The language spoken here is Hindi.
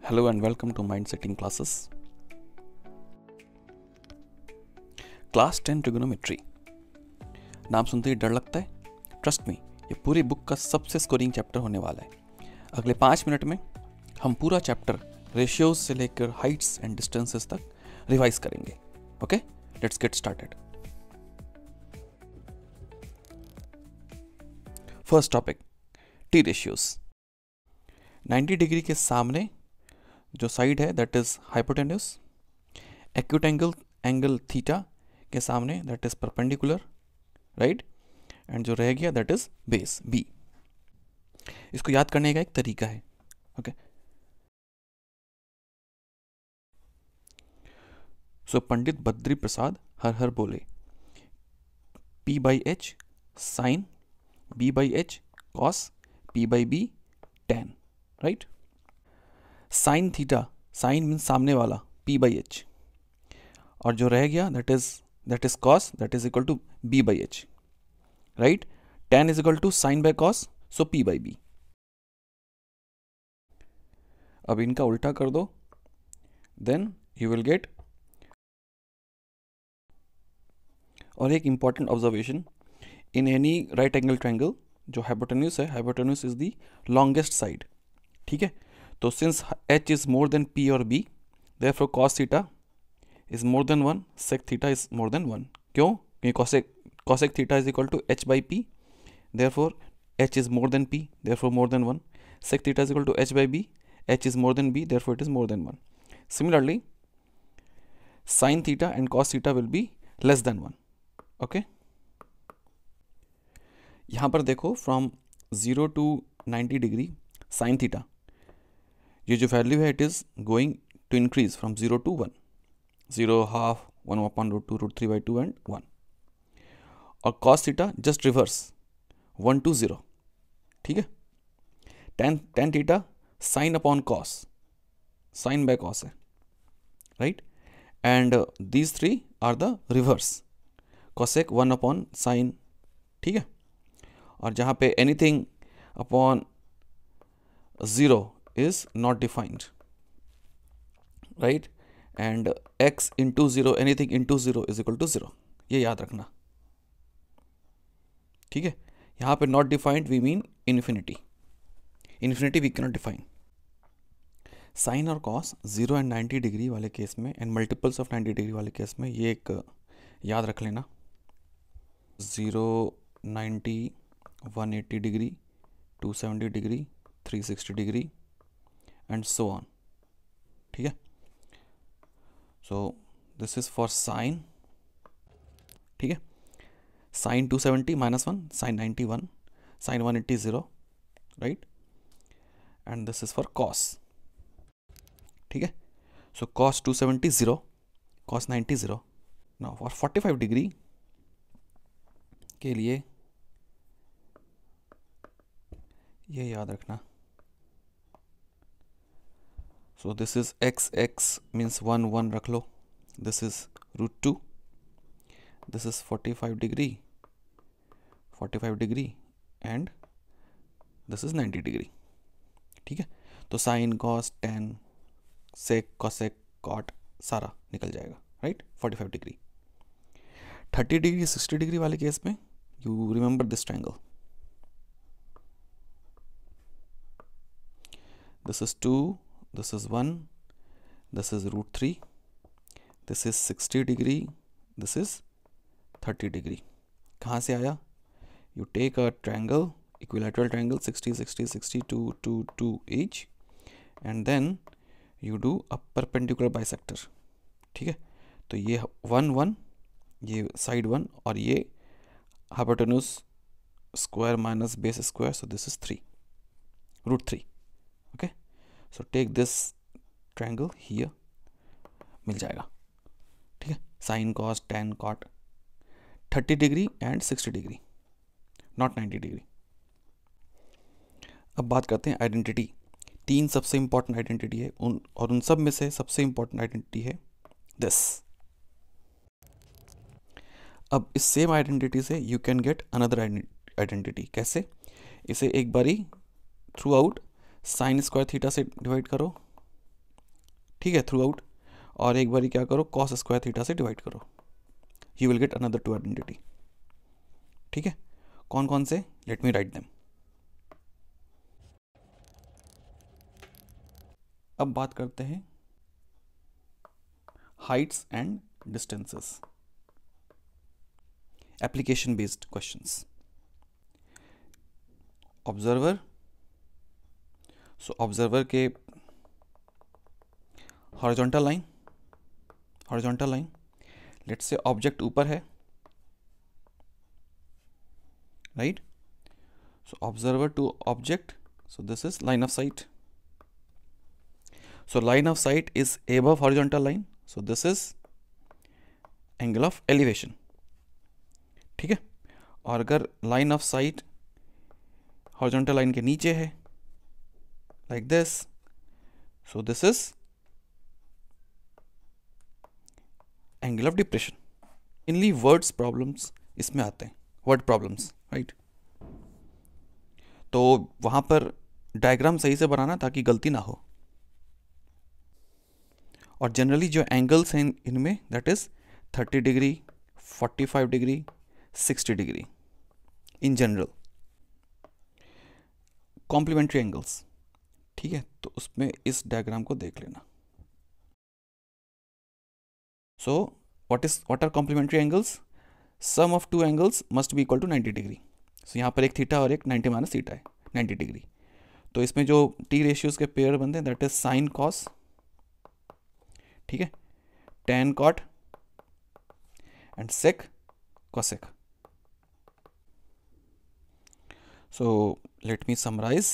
Hello and welcome to Mind Setting Classes. Class 10 trigonometry. नाम सुनते ही डर लगता है? ट्रस्ट मी, ये पूरी बुक का सबसे स्कोरिंग चैप्टर होने वाला है। अगले 5 मिनट में हम पूरा चैप्टर रेशियोज से लेकर हाइट्स एंड डिस्टेंसेस तक रिवाइज करेंगे। Okay, let's get started. First topic, T ratios. 90 degree के सामने जो साइड है that is hypotenuse, acute angle theta के सामने that is perpendicular, right, and जो रह गया दैट इज बेस बी। इसको याद करने का एक तरीका है। ओके, सो पंडित बद्री प्रसाद हर हर बोले, P by H sine, B by H cos, P by B tan, right. Sine theta, sine means सामने वाला, P by H, और जो रह गया that is cos, that is equal to B by H, right. tan is equal to sine by cos, so P by B। अब इनका उल्टा कर दो, देन यू विल गेट। और एक important observation, in any right angle triangle जो हाइपोटेन्यूस है, hypotenuse is the longest side, ठीक है। तो since h is more than p और b, therefore cos theta is more than 1, sec theta is more than 1। क्यों? क्योंकि cosec theta is equal to h by p, therefore h is more than p, therefore more than 1। sec theta is equal to h by b, h is more than b, therefore it is more than 1. Similarly, sin theta and cos theta will be less than 1. Okay? यहाँ पर देखो from 0 to 90 degree sin theta, ये जो वैल्यू है it is going to increase from 0 to 1, 0, half, 1 upon root 2, root 3 by 2 and 1. और cos theta just reverse, 1 to 0, ठीक है। tan theta sine upon cos, sine by cos है, right, and these three are the reverse, cosec 1 upon sine, ठीक है। और जहाँ पे anything upon 0 is not defined, right, and x into 0, anything into 0 is equal to 0, ये याद रखना, ठीक है। यहाँ पे not defined we mean infinity, infinity we cannot define. Sine और कॉस 0 एंड 90 डिग्री वाले केस में एंड मल्टीपल्स ऑफ 90 डिग्री वाले केस में ये एक याद रख लेना, 0, 90, 180 degree, 270 degree, 360 degree and so on, ठीक है। So this is for sine, ठीक है। Sine 270 -1, sine 90 1, sine 180 0, right, and this is for cos, ठीक है। So cos 270 0, cos 90 0। Now for 45 degree के लिए ये याद रखना, so this is x means 1 1 रख लो, this is √2, this is 45 degree and this is 90 degree, ठीक है। तो sine cos tan sec cosec cot सारा निकल जाएगा, राइट। 45 डिग्री, 30 डिग्री 60 डिग्री वाले केस में you remember this triangle, this is 2, this is 1, this is √3, this is 60 degree, this is 30 degree. कहाँ से आया? You take a triangle, equilateral triangle, 60 60 60 2 2 2 each, and then you do a perpendicular bisector, ठीक है। तो ये 1 1, ये साइड 1, और ये hypotenuse square minus base square, so this is 3, √3, okay. So take this triangle here, मिल जाएगा, ठीक है। Sine cos tan cot 30 degree and 60 degree, not 90 degree. अब बात करते हैं आइडेंटिटी। 3 सबसे इंपॉर्टेंट आइडेंटिटी है, उन सब में से सबसे इंपॉर्टेंट आइडेंटिटी है दिस। अब इस सेम आइडेंटिटी से you can get another identity. कैसे? इसे एक बारी through out sine square theta से डिवाइड करो, ठीक है, थ्रू आउट, और एक बारी क्या करो, कॉस स्क्वायर थीटा से डिवाइड करो, you will get another two identity. ठीक है, कौन कौन से, लेट मी राइट देम। अब बात करते हैं heights and distances, application based questions. Observer, so observer के horizontal line, let's say object ऊपर है, right, so observer to object, so this is line of sight. So line of sight is above horizontal line, so this is angle of elevation. ठीक है, और अगर line of sight horizontal line के नीचे है like this, so this is angle of depression. Mainly words problems इसमें आते हैं, word problems, right? तो वहाँ पर डायग्राम सही से बनाना ताकि गलती ना हो। और जनरली जो एंगल्स हैं इनमें, that is 30 degree, 45 degree, 60 degree in general, complementary angles. ठीक है, तो उसमें इस डायग्राम को देख लेना। So what are complementary angles? Sum of two angles must be equal to 90 degree. So यहाँ पर एक थीटा और एक 90 माइनस थीटा है, 90 डिग्री। तो इसमें जो टी रेशियोज के पेयर बनते हैं, दैट इज साइन कॉस, ठीक है, tan cot and sec cosec. So let me summarize.